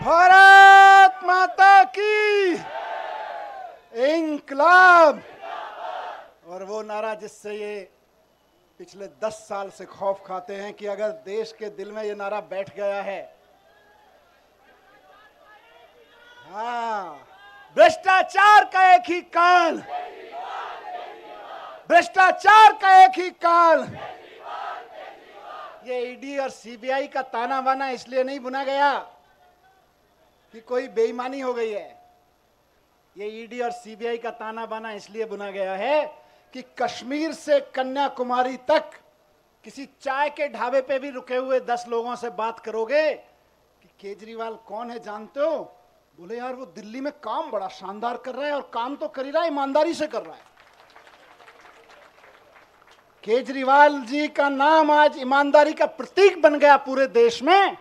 भारत माता की इंकलाब। और वो नारा जिससे ये पिछले 10 साल से खौफ खाते हैं कि अगर देश के दिल में ये नारा बैठ गया है, हाँ, भ्रष्टाचार का एक ही काल, भ्रष्टाचार का एक ही काल। ये ईडी और सीबीआई का ताना बाना इसलिए नहीं बुना गया कि कोई बेईमानी हो गई है। ये ईडी और सीबीआई का ताना बाना इसलिए बुना गया है कि कश्मीर से कन्याकुमारी तक किसी चाय के ढाबे पे भी रुके हुए 10 लोगों से बात करोगे कि केजरीवाल कौन है जानते हो? बोले यार वो दिल्ली में काम बड़ा शानदार कर रहा है, और काम तो कर ही रहा है, ईमानदारी से कर रहा है। केजरीवाल जी का नाम आज ईमानदारी का प्रतीक बन गया पूरे देश में।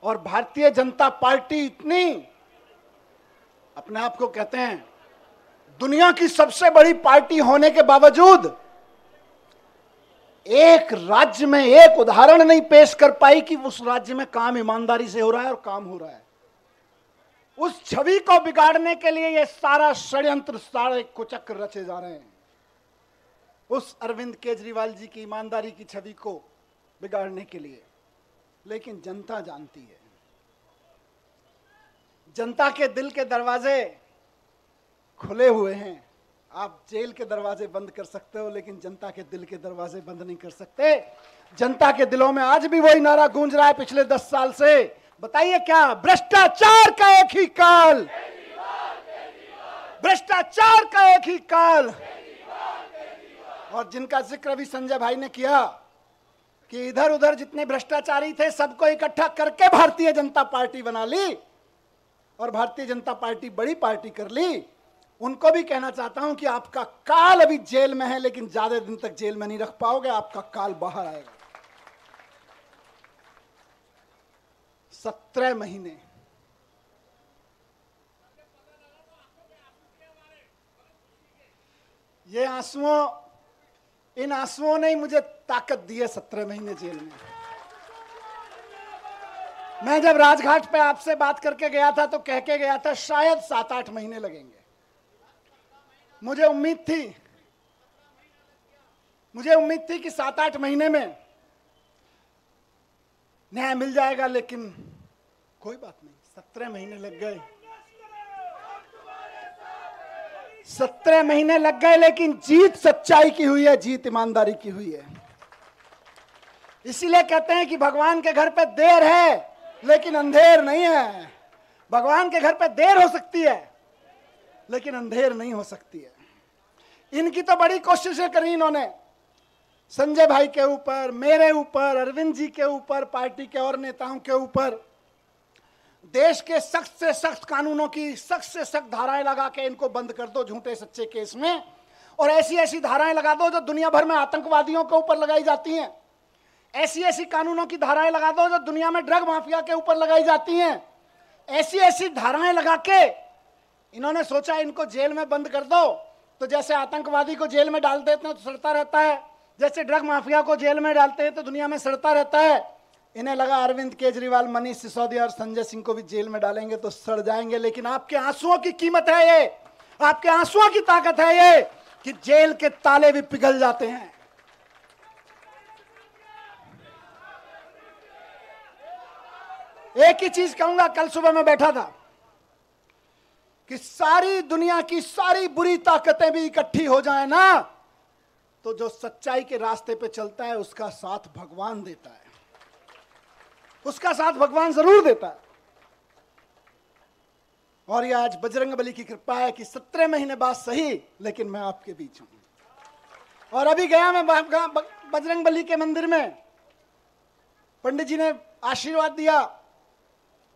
और भारतीय जनता पार्टी इतनी अपने आप को कहते हैं दुनिया की सबसे बड़ी पार्टी होने के बावजूद एक राज्य में एक उदाहरण नहीं पेश कर पाई कि उस राज्य में काम ईमानदारी से हो रहा है और काम हो रहा है। उस छवि को बिगाड़ने के लिए ये सारा षड्यंत्र, सारे कुचक्र रचे जा रहे हैं, उस अरविंद केजरीवाल जी की ईमानदारी की छवि को बिगाड़ने के लिए। लेकिन जनता जानती है, जनता के दिल के दरवाजे खुले हुए हैं। आप जेल के दरवाजे बंद कर सकते हो, लेकिन जनता के दिल के दरवाजे बंद नहीं कर सकते। जनता के दिलों में आज भी वही नारा गूंज रहा है पिछले 10 साल से। बताइए क्या? भ्रष्टाचार का एक ही काल, भ्रष्टाचार का एक ही काल। और जिनका जिक्र अभी संजय भाई ने किया कि इधर उधर जितने भ्रष्टाचारी थे सबको इकट्ठा करके भारतीय जनता पार्टी बना ली और भारतीय जनता पार्टी बड़ी पार्टी कर ली, उनको भी कहना चाहता हूं कि आपका काल अभी जेल में है, लेकिन ज्यादा दिन तक जेल में नहीं रख पाओगे, आपका काल बाहर आएगा। 17 महीने ये आंसुओं, इन आंसुओं ने ही मुझे ताकत दी है 17 महीने जेल में। मैं जब राजघाट पे आपसे बात करके गया था तो कह के गया था शायद 7-8 महीने लगेंगे। मुझे उम्मीद थी कि 7-8 महीने में न्याय मिल जाएगा, लेकिन कोई बात नहीं, 17 महीने लग गए। 17 महीने लग गए, लेकिन जीत सच्चाई की हुई है, जीत ईमानदारी की हुई है। इसीलिए कहते हैं कि भगवान के घर पे देर है लेकिन अंधेर नहीं है। भगवान के घर पे देर हो सकती है लेकिन अंधेर नहीं हो सकती है। इनकी तो बड़ी कोशिशें करी इन्होंने, संजय भाई के ऊपर, मेरे ऊपर, अरविंद जी के ऊपर, पार्टी के और नेताओं के ऊपर। देश के सख्त से सख्त कानूनों की सख्त से सख्त धाराएं लगा के इनको बंद कर दो झूठे सच्चे केस में, और ऐसी ऐसी धाराएं लगा दो जो दुनिया भर में आतंकवादियों के ऊपर लगाई जाती हैं। ऐसी ऐसी कानूनों की धाराएं लगा दो जो दुनिया में ड्रग माफिया के ऊपर लगाई जाती हैं। ऐसी ऐसी धाराएं लगा के इन्होंने सोचा इनको जेल में बंद कर दो, तो जैसे आतंकवादी को जेल में डाल देते हैं तो सड़ता रहता है, जैसे ड्रग माफिया को जेल में डालते हैं तो दुनिया में सड़ता रहता है। इन्हें लगा अरविंद केजरीवाल, मनीष सिसोदिया और संजय सिंह को भी जेल में डालेंगे तो सड़ जाएंगे। लेकिन आपके आंसुओं की कीमत है ये, आपके आंसुओं की ताकत है ये कि जेल के ताले भी पिघल जाते हैं। एक ही चीज कहूंगा, कल सुबह मैं बैठा था कि सारी दुनिया की सारी बुरी ताकतें भी इकट्ठी हो जाए ना, तो जो सच्चाई के रास्ते पे चलता है उसका साथ भगवान देता है, उसका साथ भगवान जरूर देता है। और ये आज बजरंगबली की कृपा है कि 17 महीने बाद सही, लेकिन मैं आपके बीच हूं। और अभी गया मैं बजरंगबली के मंदिर में, पंडित जी ने आशीर्वाद दिया।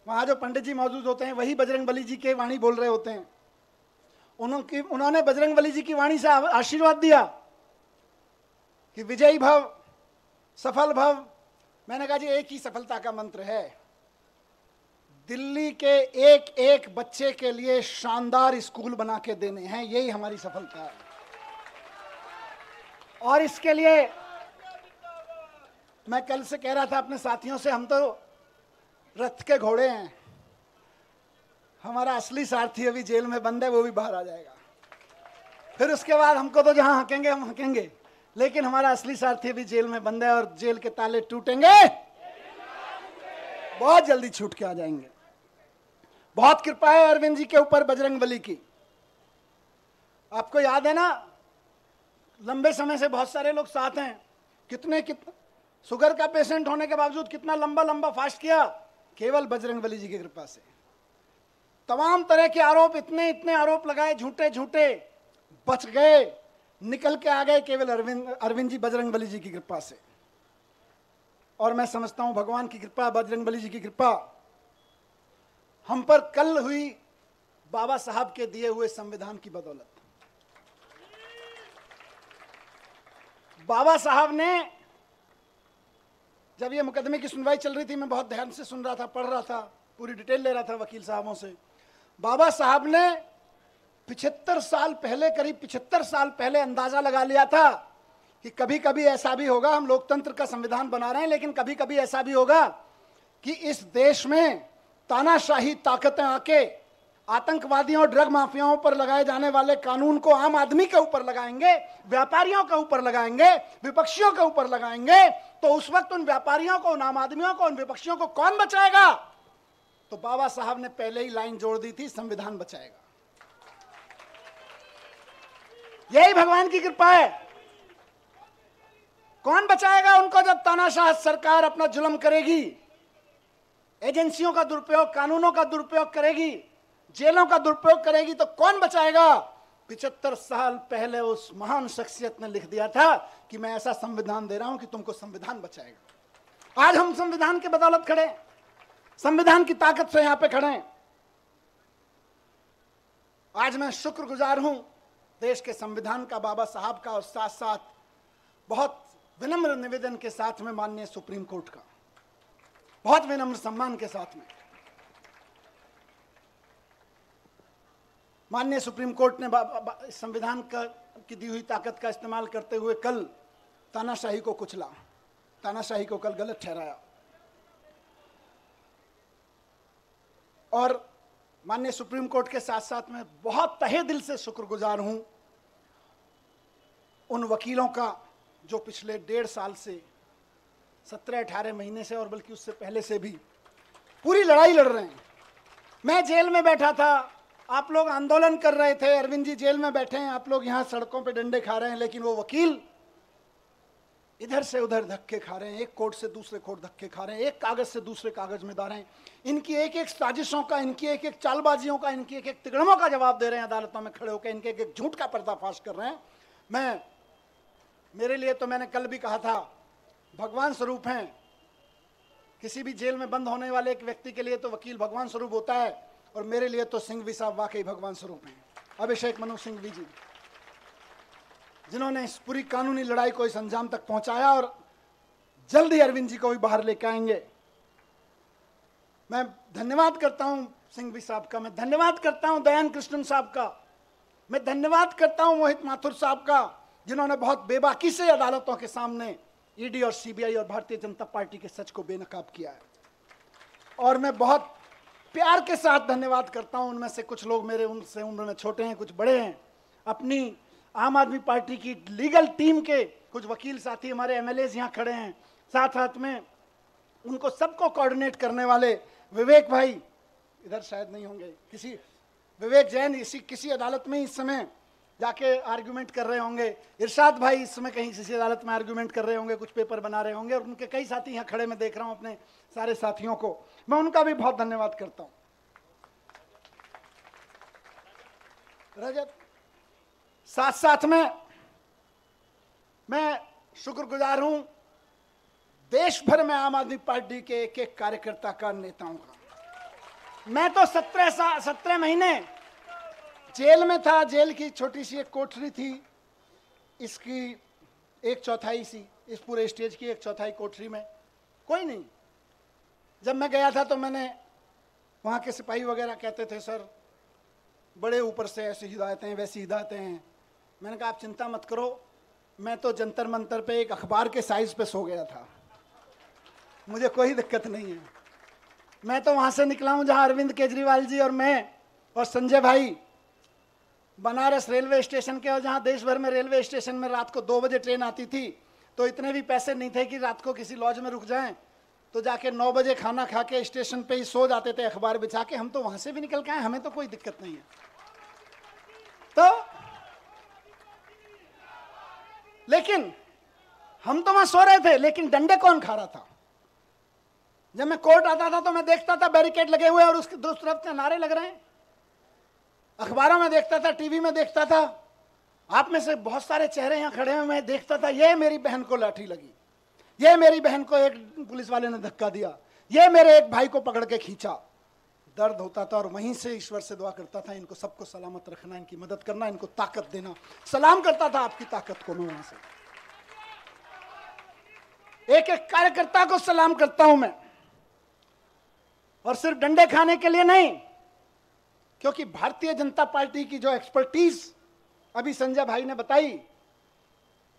वहां जो पंडित जी मौजूद होते हैं वही बजरंगबली जी के वाणी बोल रहे होते हैं। उन्होंने बजरंगबली जी की वाणी से आशीर्वाद दिया कि विजयी भव, सफल भव। मैंने कहा जी एक ही सफलता का मंत्र है, दिल्ली के एक एक बच्चे के लिए शानदार स्कूल बना के देने हैं, यही हमारी सफलता है। और इसके लिए मैं कल से कह रहा था अपने साथियों से, हम तो रथ के घोड़े हैं। हमारा असली सारथी अभी जेल में बंद है, वो भी बाहर आ जाएगा। फिर उसके बाद हमको तो जहां हकेंगे हम हकेंगे, लेकिन हमारा असली सारथी भी जेल में बंद है और जेल के ताले टूटेंगे, बहुत जल्दी छूट के आ जाएंगे। बहुत कृपा है अरविंद जी के ऊपर बजरंगबली की। आपको याद है ना, लंबे समय से बहुत सारे लोग साथ हैं। कितने शुगर का पेशेंट होने के बावजूद कितना लंबा लंबा फास्ट किया, केवल बजरंगबली जी की कृपा से। तमाम तरह के आरोप, इतने इतने आरोप लगाए झूठे झूठे, बच गए, निकल के आ गए केवल अरविंद जी बजरंगबली जी की कृपा से। और मैं समझता हूं भगवान की कृपा, बजरंगबली जी की कृपा हम पर कल हुई बाबा साहब के दिए हुए संविधान की बदौलत। बाबा साहब ने, जब ये मुकदमे की सुनवाई चल रही थी, मैं बहुत ध्यान से सुन रहा था, पढ़ रहा था, पूरी डिटेल ले रहा था वकील साहबों से। बाबा साहब ने 75 साल पहले, करीब 75 साल पहले अंदाजा लगा लिया था कि कभी कभी ऐसा भी होगा, हम लोकतंत्र का संविधान बना रहे हैं, लेकिन कभी कभी ऐसा भी होगा कि इस देश में तानाशाही ताकतें आके आतंकवादियों और ड्रग माफियाओं पर लगाए जाने वाले कानून को आम आदमी के ऊपर लगाएंगे, व्यापारियों के ऊपर लगाएंगे, विपक्षियों के ऊपर लगाएंगे। तो उस वक्त उन व्यापारियों को, उन आम आदमियों को, उन विपक्षियों को कौन बचाएगा? तो बाबा साहब ने पहले ही लाइन जोड़ दी थी, संविधान बचाएगा। यही भगवान की कृपा है। कौन बचाएगा उनको जब तानाशाह सरकार अपना जुल्म करेगी, एजेंसियों का दुरुपयोग, कानूनों का दुरुपयोग करेगी, जेलों का दुरुपयोग करेगी, तो कौन बचाएगा? 75 साल पहले उस महान शख्सियत ने लिख दिया था कि मैं ऐसा संविधान दे रहा हूं कि तुमको संविधान बचाएगा। आज हम संविधान के बदौलत खड़े, संविधान की ताकत से यहां पे खड़े हैं। आज मैं शुक्रगुजार हूं देश के संविधान का, बाबा साहब का, और साथ साथ बहुत विनम्र निवेदन के साथ में माननीय सुप्रीम कोर्ट का, बहुत विनम्र सम्मान के साथ में माननीय सुप्रीम कोर्ट ने संविधान की दी हुई ताकत का इस्तेमाल करते हुए कल तानाशाही को कुचला, तानाशाही को कल गलत ठहराया। और माननीय सुप्रीम कोर्ट के साथ साथ मैं बहुत तहे दिल से शुक्रगुजार हूं उन वकीलों का जो पिछले 1.5 साल से, 17-18 महीने से, और बल्कि उससे पहले से भी पूरी लड़ाई लड़ रहे हैं। मैं जेल में बैठा था, आप लोग आंदोलन कर रहे थे, अरविंद जी जेल में बैठे हैं, आप लोग यहां सड़कों पे डंडे खा रहे हैं, लेकिन वो वकील इधर से उधर धक्के खा रहे हैं, एक कोर्ट से दूसरे कोर्ट धक्के खा रहे हैं, एक कागज से दूसरे कागज में डाल रहे हैं। इनकी एक एक साजिशों का, इनकी एक एक चालबाजियों का, इनकी एक एक तिगड़मों का जवाब दे रहे हैं अदालतों में खड़े होकर, इनके एक एक झूठ का पर्दाफाश कर रहे हैं। मेरे लिए तो मैंने कल भी कहा था, भगवान स्वरूप हैं। किसी भी जेल में बंद होने वाले एक व्यक्ति के लिए तो वकील भगवान स्वरूप होता है, और मेरे लिए तो सिंघवी साहब वाकई भगवान स्वरूप हैं। अभिषेक मनु सिंघवी जी, जिन्होंने इस पूरी कानूनी लड़ाई को इस अंजाम तक पहुंचाया, और जल्द ही अरविंद जी को भी बाहर लेकर आएंगे। मैं धन्यवाद करता हूं सिंघवी साहब का, मैं धन्यवाद करता हूं दयान कृष्णन साहब का, मैं धन्यवाद करता हूं मोहित माथुर साहब का, जिन्होंने बहुत बेबाकी से अदालतों के सामने ईडी और सीबीआई और भारतीय जनता पार्टी के सच को बेनकाब किया है। और मैं बहुत प्यार के साथ धन्यवाद करता हूं, उनमें से कुछ लोग मेरे उनसे उम्र में छोटे हैं, कुछ बड़े हैं, अपनी आम आदमी पार्टी की लीगल टीम के कुछ वकील साथी, हमारे एमएलएज यहाँ खड़े हैं, साथ साथ में उनको सबको कोऑर्डिनेट करने वाले विवेक भाई, इधर शायद नहीं होंगे, किसी विवेक जैन किसी अदालत में इस समय जाके आर्गुमेंट कर रहे होंगे, इरशाद भाई इस समय कहीं किसी अदालत में आर्गुमेंट कर रहे होंगे, कुछ पेपर बना रहे होंगे, और उनके कई साथी यहाँ खड़े मैं देख रहा हूँ, अपने सारे साथियों को मैं उनका भी बहुत धन्यवाद करता हूँ। रजत, साथ साथ में मैं शुक्रगुजार हूं देश भर में आम आदमी पार्टी के एक एक कार्यकर्ता का, नेताओं का। मैं तो 17 महीने जेल में था, जेल की छोटी सी एक कोठरी थी, इसकी 1/4 सी, इस पूरे स्टेज की 1/4 कोठरी में कोई नहीं। जब मैं गया था तो मैंने, वहाँ के सिपाही वगैरह कहते थे सर बड़े ऊपर से ऐसी हिदायतें वैसी हिदायतें हैं। मैंने कहा आप चिंता मत करो, मैं तो जंतर मंतर पे एक अखबार के साइज पे सो गया था, मुझे कोई दिक्कत नहीं है। मैं तो वहां से निकला हूं जहां अरविंद केजरीवाल जी और मैं और संजय भाई बनारस रेलवे स्टेशन के, और जहां देश भर में रेलवे स्टेशन में रात को 2 बजे ट्रेन आती थी, तो इतने भी पैसे नहीं थे कि रात को किसी लॉज में रुक जाएं, तो जाके 9 बजे खाना खा के स्टेशन पे ही सो जाते थे अखबार बिछा के। हम तो वहां से भी निकल के आए, हमें तो कोई दिक्कत नहीं है। तो लेकिन हम तो वहां सो रहे थे, लेकिन डंडे कौन खा रहा था? जब मैं कोर्ट आता था तो मैं देखता था बैरिकेड लगे हुए और उसके दूसरी तरफ से नारे लग रहे हैं। अखबारों में देखता था, टीवी में देखता था, आप में से बहुत सारे चेहरे यहां खड़े हैं, मैं देखता था ये मेरी बहन को लाठी लगी, ये मेरी बहन को एक पुलिस वाले ने धक्का दिया, ये मेरे एक भाई को पकड़ के खींचा। दर्द होता था और वहीं से ईश्वर से दुआ करता था, इनको सबको सलामत रखना, इनकी मदद करना, इनको ताकत देना। सलाम करता था आपकी ताकत को मैं वहां से, एक एक कार्यकर्ता को सलाम करता हूं मैं, और सिर्फ डंडे खाने के लिए नहीं, क्योंकि भारतीय जनता पार्टी की जो एक्सपर्टीज अभी संजय भाई ने बताई,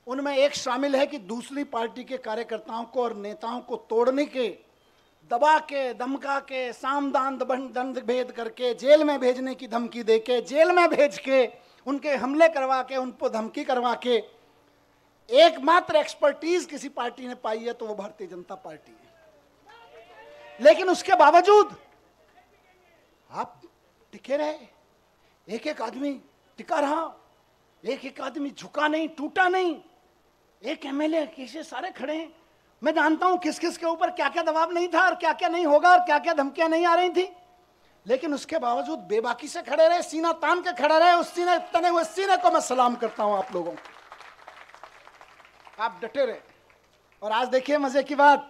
उनमें एक शामिल है कि दूसरी पार्टी के कार्यकर्ताओं को और नेताओं को तोड़ने के, दबा के, धमका के, साम दान दंड भेद करके, जेल में भेजने की धमकी देके, जेल में भेज के, उनके हमले करवा के, उनको धमकी करवा के एकमात्र एक्सपर्टीज किसी पार्टी ने पाई है तो वो भारतीय जनता पार्टी है। लेकिन उसके बावजूद आप टिके रहे, एक एक आदमी टिका रहा, एक एक आदमी झुका नहीं, टूटा नहीं, एक एमएलए कैसे सारे खड़े हैं। मैं जानता हूं किस किस के ऊपर क्या क्या दबाव नहीं था और क्या क्या नहीं होगा और क्या क्या धमकियां नहीं आ रही थी, लेकिन उसके बावजूद बेबाकी से खड़े रहे, सीना तान के खड़े रहे। उस सीने, तने हुए सीने को मैं सलाम करता हूं आप लोगों को, आप डटे रहे। और आज देखिए मजे की बात,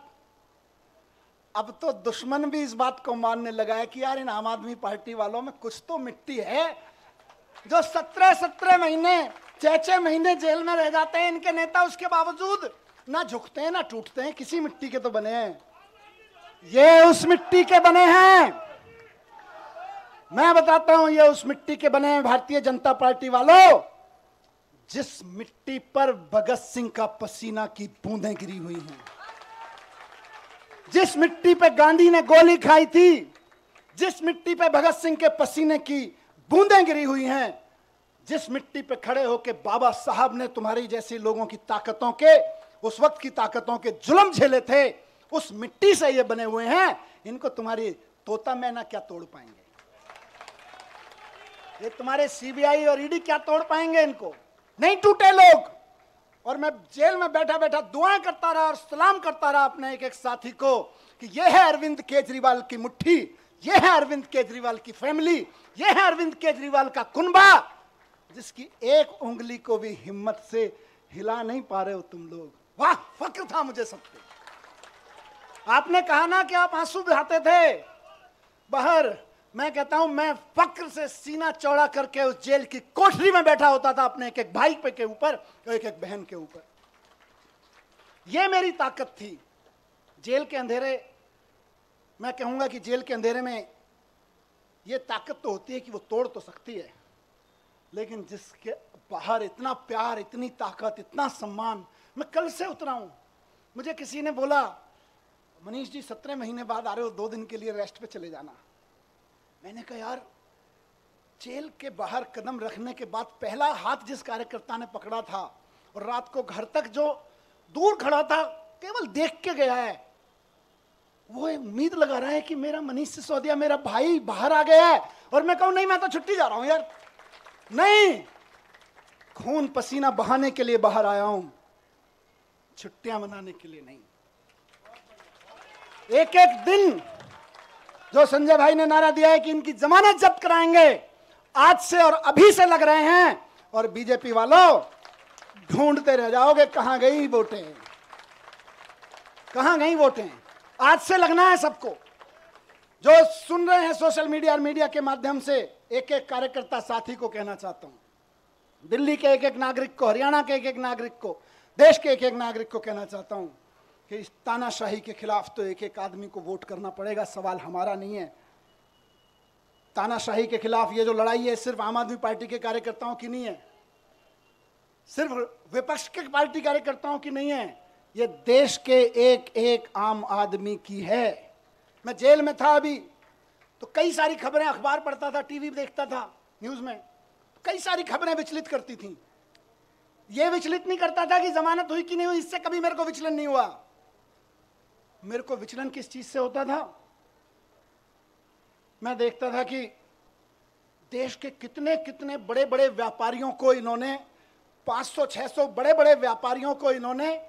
अब तो दुश्मन भी इस बात को मानने लगा है कि यार इन आम आदमी पार्टी वालों में कुछ तो मिट्टी है, जो 17 महीने 6 महीने जेल में रह जाते हैं इनके नेता, उसके बावजूद ना झुकते हैं ना टूटते हैं, किसी मिट्टी के तो बने हैं। ये उस मिट्टी के बने हैं, मैं बताता हूं, ये उस मिट्टी के बने हैं भारतीय जनता पार्टी वालों, जिस मिट्टी पर भगत सिंह का पसीना की बूंदें गिरी हुई हैं, जिस मिट्टी पे गांधी ने गोली खाई थी, जिस मिट्टी पे भगत सिंह के पसीने की बूंदें गिरी हुई हैं, जिस मिट्टी पे खड़े होके बाबा साहब ने तुम्हारी जैसे लोगों की ताकतों के, उस वक्त की ताकतों के जुल्म झेले थे, उस मिट्टी से ये बने हुए हैं। इनको तुम्हारी तोता मैना क्या तोड़ पाएंगे, ये तुम्हारे सीबीआई और ईडी क्या तोड़ पाएंगे, इनको नहीं टूटे लोग। और मैं जेल में बैठा बैठा दुआएं करता रहा और सलाम करता रहा अपने एक एक साथी को कि यह है अरविंद केजरीवाल की मुट्ठी, यह है अरविंद केजरीवाल की फैमिली, यह है अरविंद केजरीवाल का कुनबा, जिसकी एक उंगली को भी हिम्मत से हिला नहीं पा रहे हो तुम लोग। वाह, फक्र था मुझे सब पे। आपने कहा ना कि आप आंसू बहाते थे बाहर, मैं कहता हूं मैं फक्र से सीना चौड़ा करके उस जेल की कोठरी में बैठा होता था अपने एक एक भाई पे के ऊपर, एक एक बहन के ऊपर। यह मेरी ताकत थी। जेल के अंधेरे, मैं कहूंगा कि जेल के अंधेरे में यह ताकत तो होती है कि वो तोड़ तो सकती है, लेकिन जिसके बाहर इतना प्यार, इतनी ताकत, इतना सम्मान। मैं कल से उतरा हूं, मुझे किसी ने बोला मनीष जी 17 महीने बाद आ रहे हो, 2 दिन के लिए रेस्ट पे चले जाना। मैंने कहा यार, जेल के बाहर कदम रखने के बाद पहला हाथ जिस कार्यकर्ता ने पकड़ा था और रात को घर तक जो दूर खड़ा था केवल देख के गया है, वो उम्मीद लगा रहा है कि मेरा मनीष सिसोदिया, मेरा भाई बाहर आ गया है। और मैं कहूं नहीं, मैं तो छुट्टी जा रहा हूं यार, नहीं, खून पसीना बहाने के लिए बाहर आया हूं, छुट्टियां मनाने के लिए नहीं। एक एक दिन जो संजय भाई ने नारा दिया है कि इनकी जमानत जब्त कराएंगे, आज से और अभी से लग रहे हैं। और बीजेपी वालों, ढूंढते रह जाओगे कहां गई वोटें, कहां गई वोटें। आज से लगना है सबको। जो सुन रहे हैं सोशल मीडिया और मीडिया के माध्यम से, एक एक कार्यकर्ता साथी को कहना चाहता हूं, दिल्ली के एक एक नागरिक को, हरियाणा के एक एक नागरिक को, देश के एक एक नागरिक को कहना चाहता हूं कि इस तानाशाही के खिलाफ तो एक एक आदमी को वोट करना पड़ेगा। सवाल हमारा नहीं है। तानाशाही के खिलाफ ये जो लड़ाई है सिर्फ आम आदमी पार्टी के कार्यकर्ताओं की नहीं है, सिर्फ विपक्ष के पार्टी कार्यकर्ताओं की नहीं है, ये देश के एक एक आम आदमी की है। मैं जेल में था अभी, तो कई सारी खबरें, अखबार पढ़ता था, टीवी देखता था, न्यूज में कई सारी खबरें विचलित करती थी। ये विचलित नहीं करता था कि जमानत हुई कि नहीं हुई, इससे कभी मेरे को विचलन नहीं हुआ। मेरे को विचलन किस चीज से होता था? मैं देखता था कि देश के कितने कितने बड़े बड़े व्यापारियों को इन्होंने, 500-600 बड़े बड़े व्यापारियों को इन्होंने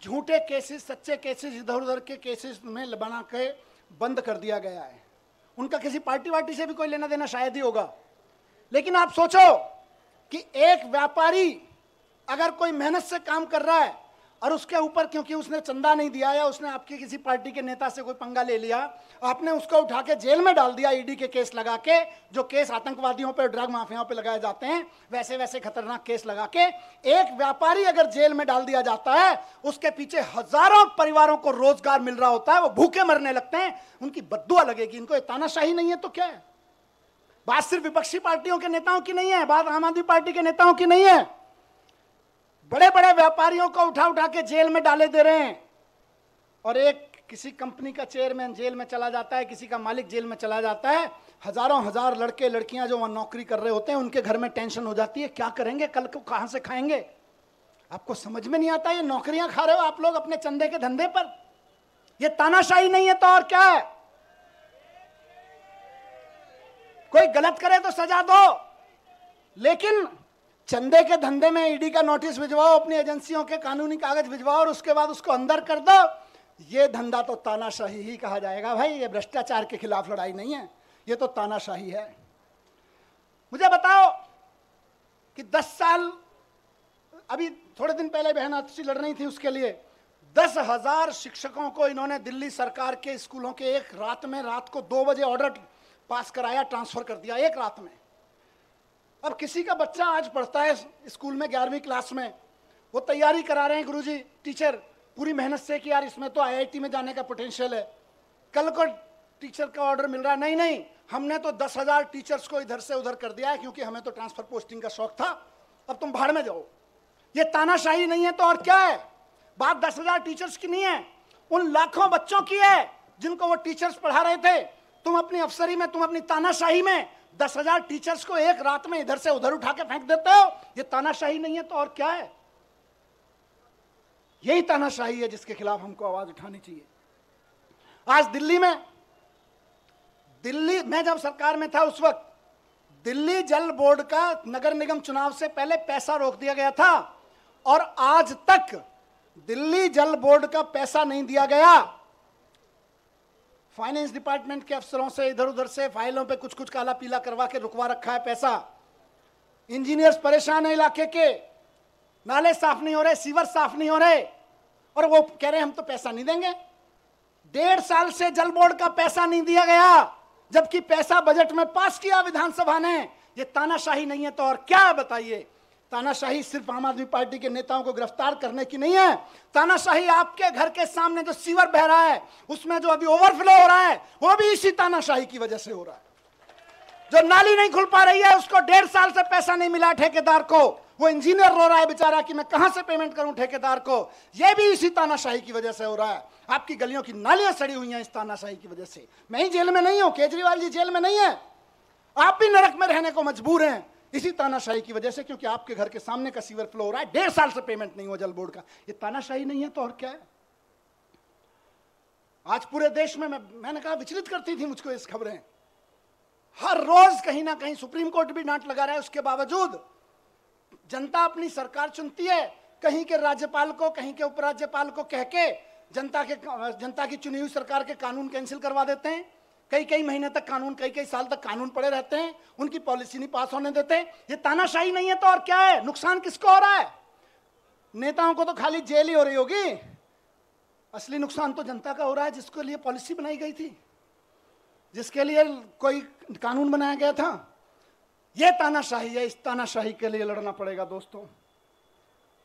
झूठे केसेस, सच्चे केसेस, इधर उधर के केसेस में बना के बंद कर दिया गया है। उनका किसी पार्टी वार्टी से भी कोई लेना देना शायद ही होगा, लेकिन आप सोचो कि एक व्यापारी अगर कोई मेहनत से काम कर रहा है और उसके ऊपर क्योंकि उसने चंदा नहीं दिया या उसने आपकी किसी पार्टी के नेता से कोई पंगा ले लिया, आपने उसको उठा के जेल में डाल दिया, ईडी के केस लगा के, जो केस आतंकवादियों पे, ड्रग माफियाओं पे लगाए जाते हैं, वैसे वैसे खतरनाक केस लगा के एक व्यापारी अगर जेल में डाल दिया जाता है, उसके पीछे हजारों परिवारों को रोजगार मिल रहा होता है, वो भूखे मरने लगते हैं, उनकी बद्दुआ लगेगी। इनको ये तानाशाही नहीं है तो क्या है? बात सिर्फ विपक्षी पार्टियों के नेताओं की नहीं है, बात आम आदमी पार्टी के नेताओं की नहीं है। बड़े बड़े व्यापारियों को उठा उठा के जेल में डाले दे रहे हैं, और एक किसी कंपनी का चेयरमैन जेल में चला जाता है, किसी का मालिक जेल में चला जाता है, हजारों हजार लड़के लड़कियां जो वहां नौकरी कर रहे होते हैं, उनके घर में टेंशन हो जाती है, क्या करेंगे, कल को कहां से खाएंगे? आपको समझ में नहीं आता, ये नौकरियां खा रहे हो आप लोग अपने चंदे के धंधे पर। ये तानाशाही नहीं है तो और क्या है? कोई गलत करे तो सजा दो, लेकिन चंदे के धंधे में ईडी का नोटिस भिजवाओ, अपनी एजेंसियों के कानूनी कागज भिजवाओ और उसके बाद उसको अंदर कर दो, ये धंधा तो तानाशाही ही कहा जाएगा भाई। ये भ्रष्टाचार के खिलाफ लड़ाई नहीं है, ये तो तानाशाही है। मुझे बताओ कि 10 साल, अभी थोड़े दिन पहले बहन आतिशी लड़ रही थी उसके लिए, 10,000 शिक्षकों को इन्होंने दिल्ली सरकार के स्कूलों के एक रात में, रात को 2 बजे ऑर्डर पास कराया, ट्रांसफर कर दिया एक रात में। अब किसी का बच्चा आज पढ़ता है स्कूल में 11वीं क्लास में, वो तैयारी करा रहे हैं गुरुजी, टीचर पूरी मेहनत से कि यार इसमें तो आईआईटी में जाने का पोटेंशियल है। कल को टीचर का ऑर्डर मिल रहा है, नहीं नहीं हमने तो 10,000 टीचर्स को इधर से उधर कर दिया है क्योंकि हमें तो ट्रांसफर पोस्टिंग का शौक था, अब तुम भाड़ में जाओ। ये तानाशाही नहीं है तो और क्या है? बात 10,000 टीचर्स की नहीं है, उन लाखों बच्चों की है जिनको वो टीचर्स पढ़ा रहे थे। तुम अपनी अफसरी में, तुम अपनी तानाशाही में 10,000 टीचर्स को एक रात में इधर से उधर उठा के फेंक देते हो। ये तानाशाही नहीं है तो और क्या है? यही तानाशाही है जिसके खिलाफ हमको आवाज उठानी चाहिए। आज दिल्ली में, मैं जब सरकार में था उस वक्त दिल्ली जल बोर्ड का नगर निगम चुनाव से पहले पैसा रोक दिया गया था और आज तक दिल्ली जल बोर्ड का पैसा नहीं दिया गया। फाइनेंस डिपार्टमेंट के अफसरों से इधर उधर से फाइलों पे कुछ कुछ काला पीला करवा के रुकवा रखा है पैसा। इंजीनियर्स परेशान है इलाके के, नाले साफ नहीं हो रहे, सीवर साफ नहीं हो रहे, और वो कह रहे हैं हम तो पैसा नहीं देंगे। 1.5 साल से जल बोर्ड का पैसा नहीं दिया गया, जबकि पैसा बजट में पास किया विधानसभा ने। ये तानाशाही नहीं है तो और क्या है बताइए? तानाशाही सिर्फ आम आदमी पार्टी के नेताओं को गिरफ्तार करने की नहीं है। तानाशाही आपके घर के सामने जो सीवर बह रहा है, उसमें जो अभी ओवरफ्लो हो रहा है, वो भी इसी तानाशाही की वजह से हो रहा है। जो नाली नहीं खुल पा रही है, उसको 1.5 साल से पैसा नहीं मिला ठेकेदार को, वो इंजीनियर रो रहा है बेचारा कि मैं कहां से पेमेंट करूं ठेकेदार को। ये भी इसी तानाशाही की वजह से हो रहा है। आपकी गलियों की नालियां सड़ी हुई हैं इस तानाशाही की वजह से। मैं ही जेल में नहीं हूं, केजरीवाल जी जेल में नहीं है, आप भी नरक में रहने को मजबूर हैं इसी तानाशाही की वजह से, क्योंकि आपके घर के सामने का सीवर फ्लो हो रहा है, 1.5 साल से पेमेंट नहीं हुआ जल बोर्ड का। ये तानाशाही नहीं है तो और क्या है? आज पूरे देश में मैंने कहा विचलित करती थी मुझको इस खबरें। हर रोज कहीं ना कहीं सुप्रीम कोर्ट भी डांट लगा रहा है, उसके बावजूद जनता अपनी सरकार चुनती है। कहीं के राज्यपाल को, कहीं के उपराज्यपाल को कह के जनता की चुनी हुई सरकार के कानून कैंसिल करवा देते हैं। कई महीने तक कानून, कई साल तक कानून पड़े रहते हैं, उनकी पॉलिसी नहीं पास होने देते। ये तानाशाही नहीं है तो और क्या है? नुकसान किसको हो रहा है? नेताओं को तो खाली जेल ही हो रही होगी, असली नुकसान तो जनता का हो रहा है, जिसके लिए पॉलिसी बनाई गई थी, जिसके लिए कोई कानून बनाया गया था। ये तानाशाही है, इस तानाशाही के लिए लड़ना पड़ेगा दोस्तों।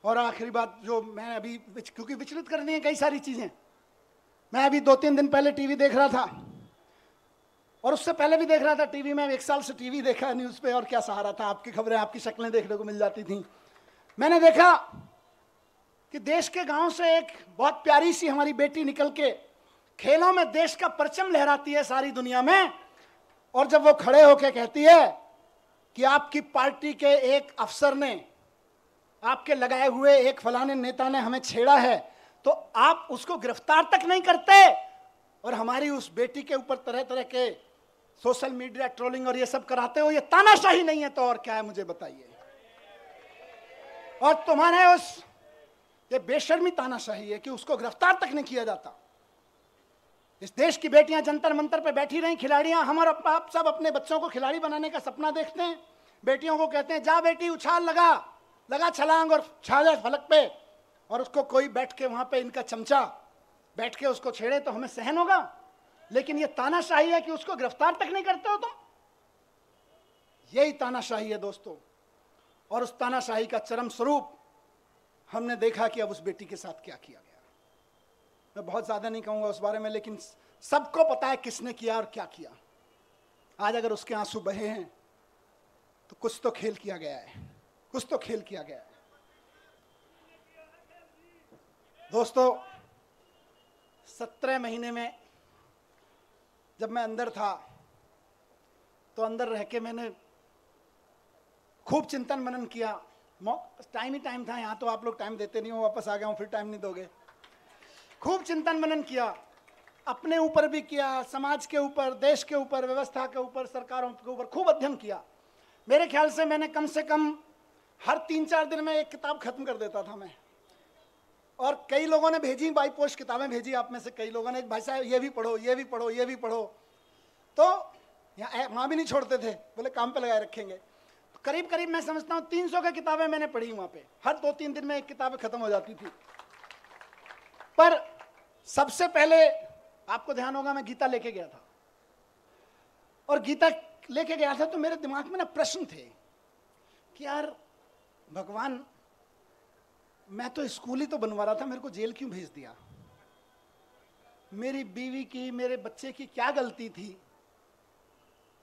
और आखिरी बात जो मैं अभी, क्योंकि विचलित करनी है कई सारी चीजें, मैं अभी 2-3 दिन पहले टीवी देख रहा था, और उससे पहले भी देख रहा था टीवी में। 1 साल से टीवी देखा न्यूज पे, और क्या सहारा था, आपकी खबरें, आपकी शक्लें देखने को मिल जाती थी। मैंने देखा कि देश के गांव से एक बहुत प्यारी सी हमारी बेटी निकल के खेलों में देश का परचम लहराती है सारी दुनिया में, और जब वो खड़े होकर कहती है कि आपकी पार्टी के एक अफसर ने, आपके लगाए हुए एक फलाने नेता ने हमें छेड़ा है, तो आप उसको गिरफ्तार तक नहीं करते और हमारी उस बेटी के ऊपर तरह तरह के सोशल मीडिया ट्रोलिंग और ये सब कराते हो। ये तानाशाही नहीं है तो और क्या है, मुझे बताइए। और तुम्हारे उस ये बेशर्मी तानाशाही है कि उसको गिरफ्तार तक नहीं किया जाता। इस देश की बेटियां जंतर मंतर पे बैठी रही, खिलाड़ियां, हम और आप सब अपने बच्चों को खिलाड़ी बनाने का सपना देखते हैं। बेटियों को कहते हैं जा बेटी उछाल लगा छलांग और छा जा फलक पे, और उसको कोई बैठ के वहां पे इनका चमचा बैठ के उसको छेड़े तो हमें सहन होगा। लेकिन ये तानाशाही है कि उसको गिरफ्तार तक नहीं करते हो तुम। यही तानाशाही है दोस्तों, और उस तानाशाही का चरम स्वरूप हमने देखा कि अब उस बेटी के साथ क्या किया गया। मैं बहुत ज्यादा नहीं कहूंगा उस बारे में, लेकिन सबको पता है किसने किया और क्या किया। आज अगर उसके आंसू बहे हैं तो कुछ तो खेल किया गया है, कुछ तो खेल किया गया है। दोस्तों 17 महीने में जब मैं अंदर था तो अंदर रह के मैंने खूब चिंतन मनन किया। टाइम ही टाइम था, यहाँ तो आप लोग टाइम देते नहीं हो, वापस आ गया हूँ, फिर टाइम नहीं दोगे। खूब चिंतन मनन किया, अपने ऊपर भी किया, समाज के ऊपर, देश के ऊपर, व्यवस्था के ऊपर, सरकारों के ऊपर खूब अध्ययन किया। मेरे ख्याल से मैंने कम से कम हर 3-4 दिन में एक किताब खत्म कर देता था मैं। और कई लोगों ने भेजी, बाई पोस्ट किताबें भेजी आप में से कई लोगों ने, भाई साहब ये भी पढ़ो, ये भी पढ़ो, ये भी पढ़ो। तो यहाँ वहाँ भी नहीं छोड़ते थे, बोले काम पे लगाए रखेंगे। तो करीब करीब मैं समझता हूँ 300 की किताबें मैंने पढ़ी वहाँ पे। हर 2-3 दिन में एक किताब खत्म हो जाती थी। पर सबसे पहले आपको ध्यान होगा मैं गीता लेके गया था, और गीता लेके गया था तो मेरे दिमाग में ना प्रश्न थे कि यार भगवान, मैं तो स्कूल ही तो बनवा रहा था, मेरे को जेल क्यों भेज दिया? मेरी बीवी की, मेरे बच्चे की क्या गलती थी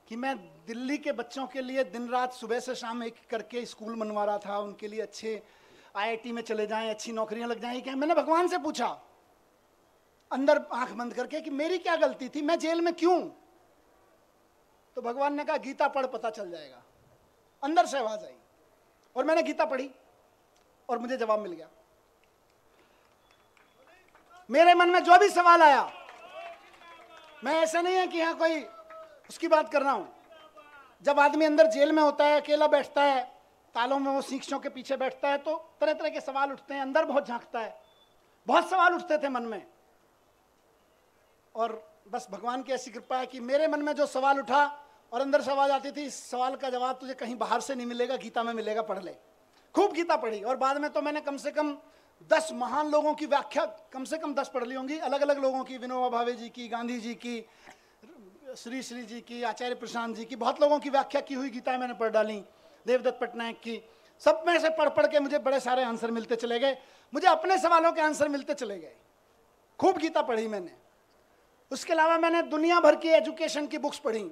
कि मैं दिल्ली के बच्चों के लिए दिन रात सुबह से शाम एक करके स्कूल बनवा रहा था, उनके लिए अच्छे आईआईटी में चले जाएं, अच्छी नौकरियां लग जाएं। क्या मैंने भगवान से पूछा अंदर आंख बंद करके कि मेरी क्या गलती थी, मैं जेल में क्यों? तो भगवान ने कहा गीता पढ़, पता चल जाएगा। अंदर से आवाज आई और मैंने गीता पढ़ी और मुझे जवाब मिल गया। मेरे मन में जो भी सवाल आया, मैं ऐसा नहीं है कि यहां कोई उसकी बात कर रहा हूं। जब आदमी अंदर जेल में होता है, अकेला बैठता है, तालों में वो शीशों के पीछे बैठता है, तो तरह तरह के सवाल उठते हैं, अंदर बहुत झांकता है। बहुत सवाल उठते थे मन में, और बस भगवान की ऐसी कृपा है कि मेरे मन में जो सवाल उठा और अंदर से आवाज आती थी, इस सवाल का जवाब तुझे कहीं बाहर से नहीं मिलेगा, गीता में मिलेगा, पढ़ ले। खूब गीता पढ़ी, और बाद में तो मैंने कम से कम 10 महान लोगों की व्याख्या कम से कम 10 पढ़ ली होंगी, अलग अलग लोगों की, विनोबा भावे जी की, गांधी जी की, श्री श्री जी की, आचार्य प्रशांत जी की, बहुत लोगों की व्याख्या की हुई गीता मैंने पढ़ डाली, देवदत्त पटनायक की। सब में से पढ़ पढ़ के मुझे बड़े सारे आंसर मिलते चले गए, मुझे अपने सवालों के आंसर मिलते चले गए। खूब गीता पढ़ी मैंने। उसके अलावा मैंने दुनिया भर की एजुकेशन की बुक्स पढ़ी,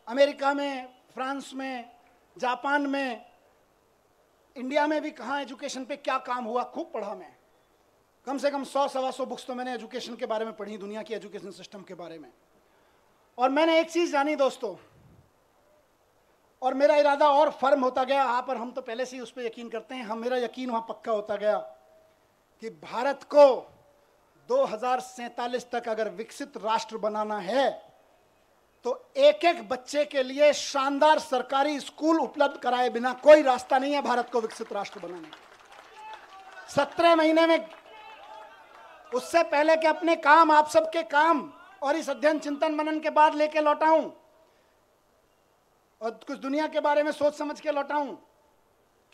अमेरिका में, फ्रांस में, जापान में, इंडिया में भी कहाँ एजुकेशन पे क्या काम हुआ, खूब पढ़ा मैं। कम से कम 100-125 बुक्स तो मैंने एजुकेशन के बारे में पढ़ी, दुनिया की एजुकेशन सिस्टम के बारे में। और मैंने एक चीज़ जानी दोस्तों, और मेरा इरादा और फर्म होता गया, आप और हम तो पहले से ही उस पर यकीन करते हैं, हम मेरा यकीन वहाँ पक्का होता गया कि भारत को 2047 तक अगर विकसित राष्ट्र बनाना है तो एक एक बच्चे के लिए शानदार सरकारी स्कूल उपलब्ध कराए बिना कोई रास्ता नहीं है भारत को विकसित राष्ट्र बनाने का। 17 महीने में, उससे पहले कि अपने काम, आप सबके काम और इस अध्ययन चिंतन मनन के बाद लेके लौटा हूं और कुछ दुनिया के बारे में सोच समझ के लौटा हूं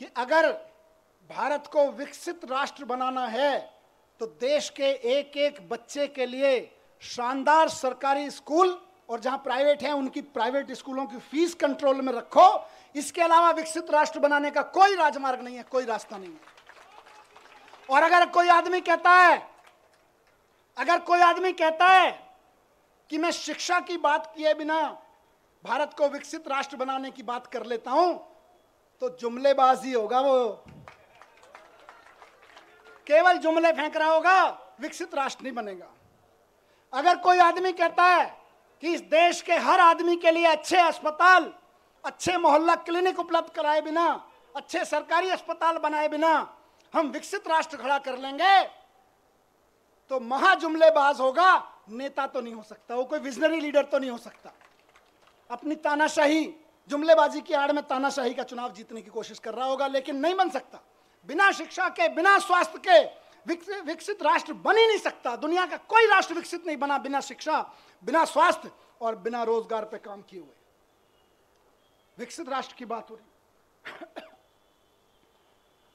कि अगर भारत को विकसित राष्ट्र बनाना है तो देश के एक एक बच्चे के लिए शानदार सरकारी स्कूल, और जहां प्राइवेट है उनकी प्राइवेट स्कूलों की फीस कंट्रोल में रखो। इसके अलावा विकसित राष्ट्र बनाने का कोई राजमार्ग नहीं है, कोई रास्ता नहीं है। और अगर कोई आदमी कहता है कि मैं शिक्षा की बात किए बिना भारत को विकसित राष्ट्र बनाने की बात कर लेता हूं, तो जुमलेबाजी होगा, वो केवल जुमले फेंक रहा होगा, विकसित राष्ट्र नहीं बनेगा। अगर कोई आदमी कहता है कि इस देश के हर आदमी के लिए अच्छे अस्पताल, अच्छे मोहल्ला क्लिनिक उपलब्ध कराए बिना, अच्छे सरकारी अस्पताल बनाए बिना हम विकसित राष्ट्र खड़ा कर लेंगे, तो महाजुमलेबाज होगा, नेता तो नहीं हो सकता, वो कोई विजनरी लीडर तो नहीं हो सकता। अपनी तानाशाही, जुमलेबाजी की आड़ में तानाशाही का चुनाव जीतने की कोशिश कर रहा होगा, लेकिन नहीं बन सकता। बिना शिक्षा के, बिना स्वास्थ्य के विकसित राष्ट्र बन ही नहीं सकता। दुनिया का कोई राष्ट्र विकसित नहीं बना बिना शिक्षा, बिना स्वास्थ्य और बिना रोजगार पे काम किए हुए। विकसित राष्ट्र की बात हो रही।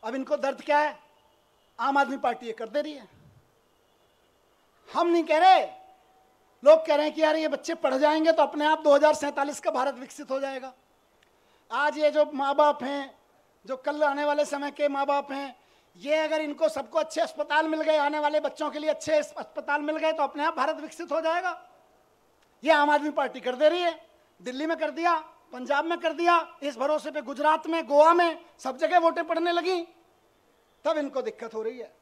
अब इनको दर्द क्या है? आम आदमी पार्टी ये कर दे रही है। हम नहीं कह रहे, लोग कह रहे हैं कि यार ये बच्चे पढ़ जाएंगे तो अपने आप 2047 का भारत विकसित हो जाएगा। आज ये जो माँ बाप हैं, जो कल आने वाले समय के माँ बाप हैं, ये अगर इनको सबको अच्छे अस्पताल मिल गए, आने वाले बच्चों के लिए अच्छे अस्पताल मिल गए, तो अपने आप भारत विकसित हो जाएगा। ये आम आदमी पार्टी कर दे रही है। दिल्ली में कर दिया, पंजाब में कर दिया, इस भरोसे पे गुजरात में, गोवा में, सब जगह वोटें पड़ने लगी, तब इनको दिक्कत हो रही है।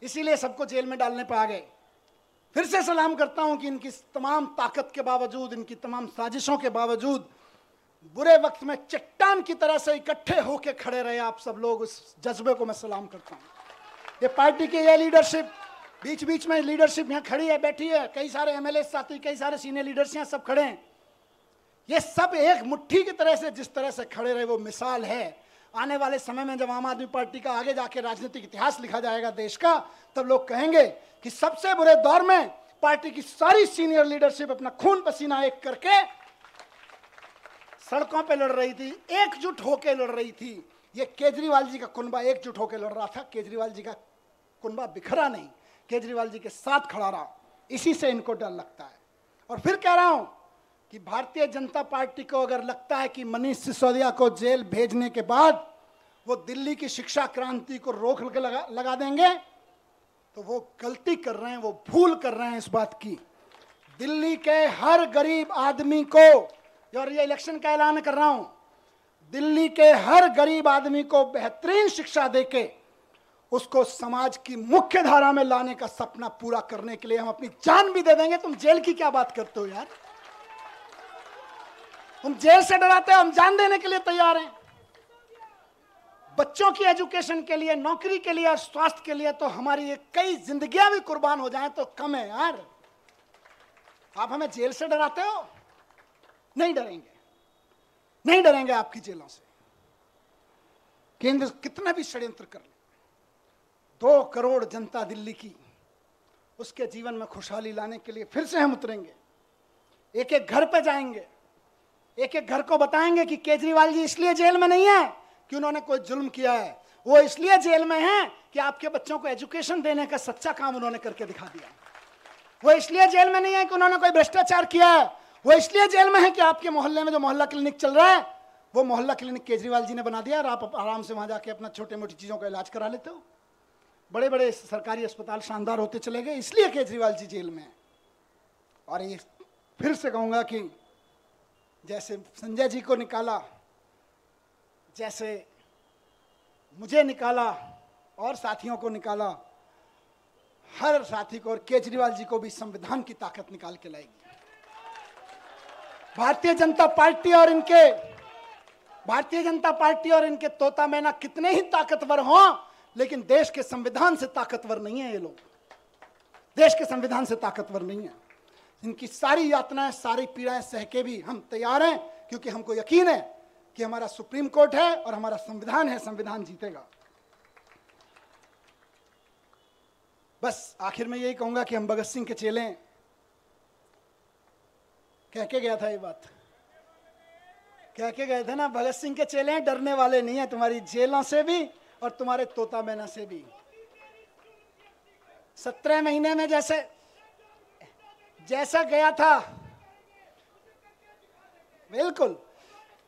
इसीलिए सबको जेल में डालने पर आ गए। फिर से सलाम करता हूं कि इनकी तमाम ताकत के बावजूद, इनकी तमाम साजिशों के बावजूद, बुरे वक्त में चट्टान की तरह से इकट्ठे होकर खड़े रहे आप सब लोग, उस जज्बे को मैं सलाम करता हूं। ये पार्टी की ये लीडरशिप, बीच बीच में लीडरशिप यहाँ खड़ी है, बैठी है, कई सारे एमएलए साथी, कई सारे सीनियर लीडर्स यहाँ सब खड़े हैं। ये सब एक मुट्ठी की तरह से जिस तरह से खड़े रहे, वो मिसाल है। आने वाले समय में जब आम आदमी पार्टी का आगे जाके राजनीतिक इतिहास लिखा जाएगा देश का, तब लोग कहेंगे कि सबसे बुरे दौर में पार्टी की सारी सीनियर लीडरशिप अपना खून पसीना एक करके सड़कों पे लड़ रही थी, एकजुट होकर लड़ रही थी। ये केजरीवाल जी का कुनबा एकजुट होकर लड़ रहा था, केजरीवाल जी का कुनबा बिखरा नहीं, केजरीवाल जी के साथ खड़ा रहा। इसी से इनको डर लगता है। और फिर कह रहा हूं कि भारतीय जनता पार्टी को अगर लगता है कि मनीष सिसोदिया को जेल भेजने के बाद वो दिल्ली की शिक्षा क्रांति को रोक लगा देंगे, तो वो गलती कर रहे हैं, वो भूल कर रहे हैं इस बात की। दिल्ली के हर गरीब आदमी को, और ये इलेक्शन का ऐलान कर रहा हूं, दिल्ली के हर गरीब आदमी को बेहतरीन शिक्षा देके उसको समाज की मुख्य धारा में लाने का सपना पूरा करने के लिए हम अपनी जान भी दे देंगे। तुम जेल की क्या बात करते हो यार? तुम जेल से डराते हो, हम जान देने के लिए तैयार हैं। बच्चों की एजुकेशन के लिए, नौकरी के लिए और स्वास्थ्य के लिए तो हमारी ये कई जिंदगियां भी कुर्बान हो जाएं तो कम है यार। आप हमें जेल से डराते हो? नहीं डरेंगे, नहीं डरेंगे आपकी जेलों से। केंद्र कितना भी षड्यंत्र कर ले, 2 करोड़ जनता दिल्ली की, उसके जीवन में खुशहाली लाने के लिए फिर से हम उतरेंगे। एक एक घर पे जाएंगे, एक एक घर को बताएंगे कि केजरीवाल जी इसलिए जेल में नहीं है कि उन्होंने कोई जुल्म किया है, वो इसलिए जेल में है कि आपके बच्चों को एजुकेशन देने का सच्चा काम उन्होंने करके दिखा दिया। वो इसलिए जेल में नहीं है कि उन्होंने कोई भ्रष्टाचार किया है, वो इसलिए जेल में है कि आपके मोहल्ले में जो मोहल्ला क्लिनिक चल रहा है, वो मोहल्ला क्लिनिक केजरीवाल जी ने बना दिया और आप आराम से वहां जाके अपना छोटे मोटी चीजों का इलाज करा लेते हो। बड़े बड़े सरकारी अस्पताल शानदार होते चले गए, इसलिए केजरीवाल जी जेल में है। और ये फिर से कहूंगा कि जैसे संजय जी को निकाला, जैसे मुझे निकाला और साथियों को निकाला, हर साथी को और केजरीवाल जी को भी संविधान की ताकत निकाल के लाएगी। भारतीय जनता पार्टी और इनके तोता मैना कितने ही ताकतवर हों, लेकिन देश के संविधान से ताकतवर नहीं है ये लोग। देश के संविधान से ताकतवर नहीं है। इनकी सारी यातनाएं, सारी पीड़ाएं सह के भी हम तैयार हैं, क्योंकि हमको यकीन है कि हमारा सुप्रीम कोर्ट है और हमारा संविधान है, संविधान जीतेगा। बस आखिर में यही कहूंगा कि हम भगत सिंह के चेले हैं। कह के गया था ये बात, कह के गए थे ना, भगत सिंह के चेले हैं, डरने वाले नहीं है तुम्हारी जेलों से भी और तुम्हारे तोता मैना से भी। 17 महीने में जैसा गया था, बिल्कुल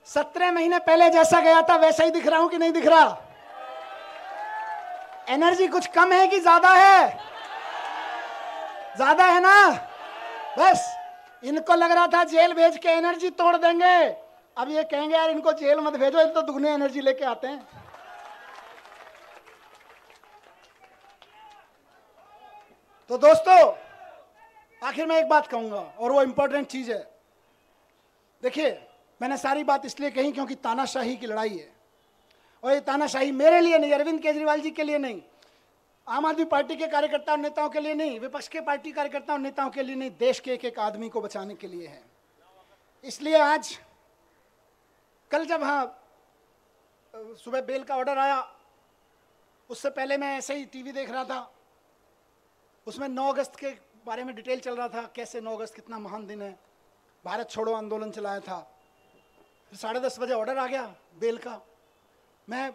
17 महीने पहले जैसा गया था वैसा ही दिख रहा हूं कि नहीं दिख रहा? एनर्जी कुछ कम है कि ज्यादा है? ज्यादा है ना? बस इनको लग रहा था जेल भेज के एनर्जी तोड़ देंगे, अब ये कहेंगे यार इनको जेल मत भेजो, ये तो दुगनी एनर्जी लेके आते हैं। तो दोस्तों, आखिर में एक बात कहूंगा और वो इंपॉर्टेंट चीज है। देखिए, मैंने सारी बात इसलिए कही क्योंकि तानाशाही की लड़ाई है, और ये तानाशाही मेरे लिए नहीं, अरविंद केजरीवाल जी के लिए नहीं, आम आदमी पार्टी के कार्यकर्ताओं नेताओं के लिए नहीं, विपक्ष के पार्टी कार्यकर्ताओं नेताओं के लिए नहीं, देश के एक एक आदमी को बचाने के लिए है। इसलिए आज कल जब सुबह बेल का ऑर्डर आया, उससे पहले मैं ऐसे ही टीवी देख रहा था, उसमें 9 अगस्त के बारे में डिटेल चल रहा था, कैसे 9 अगस्त कितना महान दिन है, भारत छोड़ो आंदोलन चलाया था। फिर 10:30 बजे ऑर्डर आ गया बेल का। मैं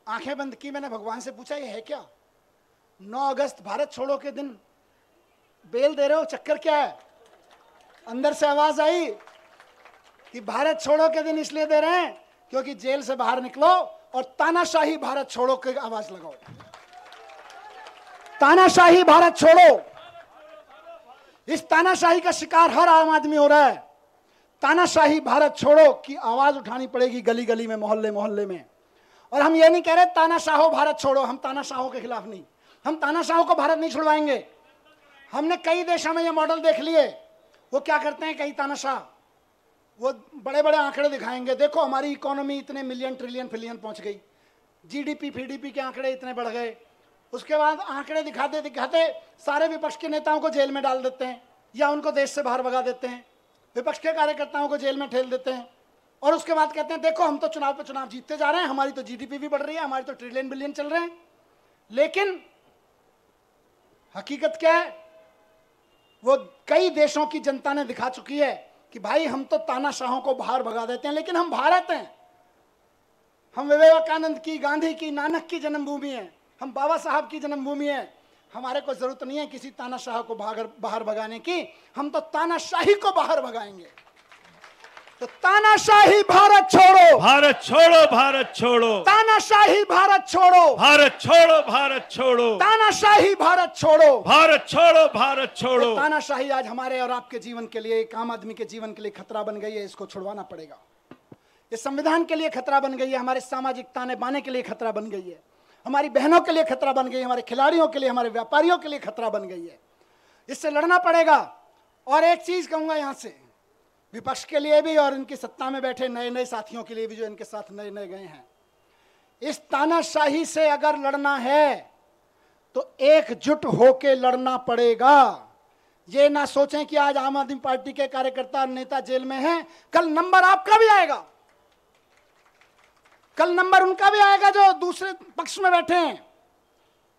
आंखें बंद की, मैंने भगवान से पूछा ये है क्या? 9 अगस्त भारत छोड़ो के दिन बेल दे रहे हो, चक्कर क्या है? अंदर से आवाज आई कि भारत छोड़ो के दिन इसलिए दे रहे हैं क्योंकि जेल से बाहर निकलो और तानाशाही भारत छोड़ो की आवाज लगाओ। तानाशाही भारत छोड़ो। इस तानाशाही का शिकार हर आम आदमी हो रहा है। तानाशाही भारत छोड़ो की आवाज उठानी पड़ेगी गली गली में, मोहल्ले मोहल्ले में। और हम ये नहीं कह रहे तानाशाहो भारत छोड़ो, हम तानाशाहों के खिलाफ नहीं, हम तानाशाहों को भारत नहीं छुड़वाएंगे। हमने कई देशों में ये मॉडल देख लिए। वो क्या करते हैं कई तानाशाह, वो बड़े बड़े आंकड़े दिखाएंगे, देखो हमारी इकोनॉमी इतने मिलियन ट्रिलियन फिलियन पहुंच गई, जीडीपी फीडीपी के आंकड़े इतने बढ़ गए। उसके बाद आंकड़े दिखाते दिखाते सारे विपक्ष के नेताओं को जेल में डाल देते हैं या उनको देश से बाहर भगा देते हैं, विपक्ष के कार्यकर्ताओं को जेल में ठेल देते हैं। और उसके बाद कहते हैं देखो हम तो चुनाव पे चुनाव जीतते जा रहे हैं, हमारी तो जीडीपी भी बढ़ रही है, हमारी तो ट्रिलियन बिलियन चल रहे हैं। लेकिन हकीकत क्या है? वो कई देशों की जनता ने दिखा चुकी है कि भाई हम तो तानाशाहों को बाहर भगा देते हैं, लेकिन हम भारत हैं, हम विवेकानंद की, गांधी की, नानक की जन्मभूमि है, हम बाबा साहब की जन्मभूमि है। हमारे को जरूरत नहीं है किसी तानाशाह को बाहर भगाने की, हम तो तानाशाही को बाहर भगाएंगे। तो तानाशाही भारत छोड़ो, भारत छोड़ो, भारत छोड़ो, तानाशाही भारत छोड़ो, भारत छोड़ो, भारत छोड़ो, तानाशाही भारत छोड़ो, भारत छोड़ो, भारत छोड़ो। तानाशाही आज हमारे और आपके जीवन के लिए, एक आम आदमी के जीवन के लिए खतरा बन गई है, इसको छुड़वाना पड़ेगा। इस संविधान के लिए खतरा बन गई है, हमारे सामाजिक ताने बाने के लिए खतरा बन गई है, हमारी बहनों के लिए खतरा बन गई है, हमारे खिलाड़ियों के लिए, हमारे व्यापारियों के लिए खतरा बन गई है। इससे लड़ना पड़ेगा। और एक चीज कहूंगा यहां से, विपक्ष के लिए भी और इनकी सत्ता में बैठे नए नए साथियों के लिए भी जो इनके साथ नए नए गए हैं, इस तानाशाही से अगर लड़ना है तो एकजुट होके लड़ना पड़ेगा। ये ना सोचें कि आज आम आदमी पार्टी के कार्यकर्ता नेता जेल में हैं, कल नंबर आपका भी आएगा, कल नंबर उनका भी आएगा जो दूसरे पक्ष में बैठे हैं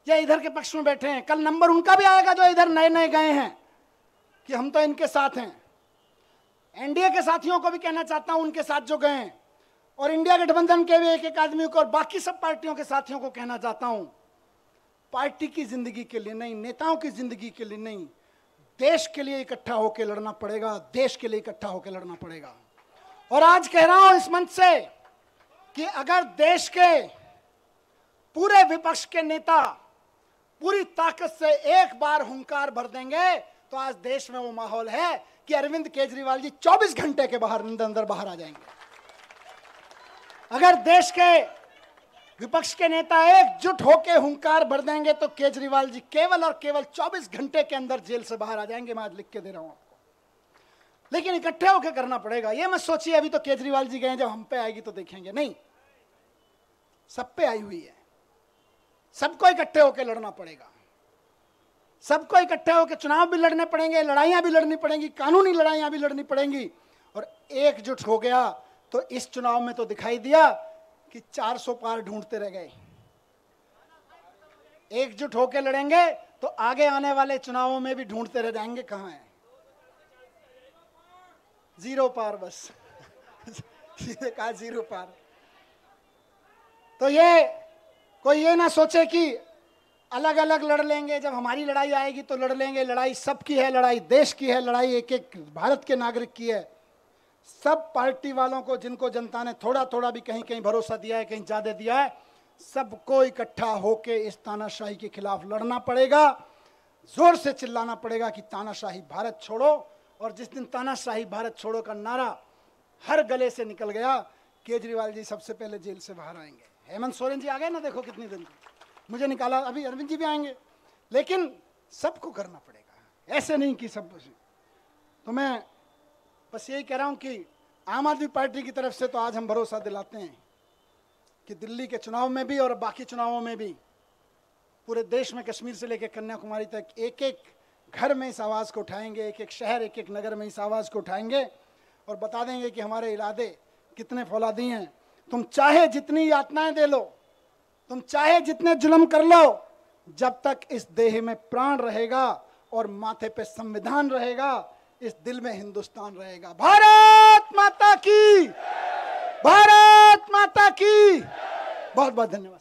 या इधर के पक्ष में बैठे हैं, कल नंबर उनका भी आएगा जो इधर नए नए गए हैं कि हम तो इनके साथ हैं। एनडीए के साथियों को भी कहना चाहता हूं, उनके साथ जो गए हैं, और इंडिया गठबंधन के भी एक एक आदमी को और बाकी सब पार्टियों के साथियों को कहना चाहता हूं, पार्टी की जिंदगी के लिए नहीं, नेताओं की जिंदगी के लिए नहीं, देश के लिए इकट्ठा होकर लड़ना पड़ेगा, देश के लिए इकट्ठा होकर लड़ना पड़ेगा। और आज कह रहा हूं इस मंच से कि अगर देश के पूरे विपक्ष के नेता पूरी ताकत से एक बार हुंकार भर देंगे तो आज देश में वो माहौल है कि अरविंद केजरीवाल जी 24 घंटे के अंदर बाहर आ जाएंगे। अगर देश के विपक्ष के नेता एकजुट होकर हुंकार भर देंगे तो केजरीवाल जी केवल और केवल 24 घंटे के अंदर जेल से बाहर आ जाएंगे। मैं आज लिख के दे रहा हूं आपको, लेकिन इकट्ठे होकर करना पड़ेगा। ये मत सोचिए अभी तो केजरीवाल जी गए, जब हम पे आएगी तो देखेंगे, नहीं, सब पे आई हुई है। सबको इकट्ठे होकर लड़ना पड़ेगा, सबको इकट्ठे होकर चुनाव भी लड़ने पड़ेंगे, लड़ाइयां भी लड़नी पड़ेंगी, कानूनी लड़ाइयां भी लड़नी पड़ेंगी। और एकजुट हो गया तो इस चुनाव में तो दिखाई दिया कि 400 पार ढूंढते रह गए। एकजुट होकर लड़ेंगे तो आगे आने वाले चुनावों में भी ढूंढते रह जाएंगे कहां है, 0 पार, बस सीधे कहा 0 पार। तो ये कोई ये ना सोचे कि अलग अलग लड़ लेंगे, जब हमारी लड़ाई आएगी तो लड़ लेंगे। लड़ाई सबकी है, लड़ाई देश की है, लड़ाई एक एक भारत के नागरिक की है। सब पार्टी वालों को, जिनको जनता ने थोड़ा थोड़ा भी कहीं कहीं भरोसा दिया है, कहीं ज्यादा दिया है, सबको इकट्ठा होके इस तानाशाही के खिलाफ लड़ना पड़ेगा, जोर से चिल्लाना पड़ेगा कि तानाशाही भारत छोड़ो। और जिस दिन तानाशाही भारत छोड़ो का नारा हर गले से निकल गया, केजरीवाल जी सबसे पहले जेल से बाहर आएंगे। हेमंत सोरेन जी आ गए ना, देखो कितनी दिन मुझे निकाला, अभी अरविंद जी भी आएंगे। लेकिन सबको करना पड़ेगा, ऐसे नहीं कि सब। तो मैं बस यही कह रहा हूं कि आम आदमी पार्टी की तरफ से तो आज हम भरोसा दिलाते हैं कि दिल्ली के चुनाव में भी और बाकी चुनावों में भी पूरे देश में कश्मीर से लेकर कन्याकुमारी तक एक एक घर में इस आवाज़ को उठाएंगे, एक एक शहर, एक एक नगर में इस आवाज़ को उठाएंगे और बता देंगे कि हमारे इरादे कितने फौलादी हैं। तुम चाहे जितनी यातनाएं दे लो, तुम चाहे जितने जुल्म कर लो, जब तक इस देह में प्राण रहेगा और माथे पे संविधान रहेगा, इस दिल में हिंदुस्तान रहेगा। भारत माता की, भारत माता की। बहुत बहुत धन्यवाद।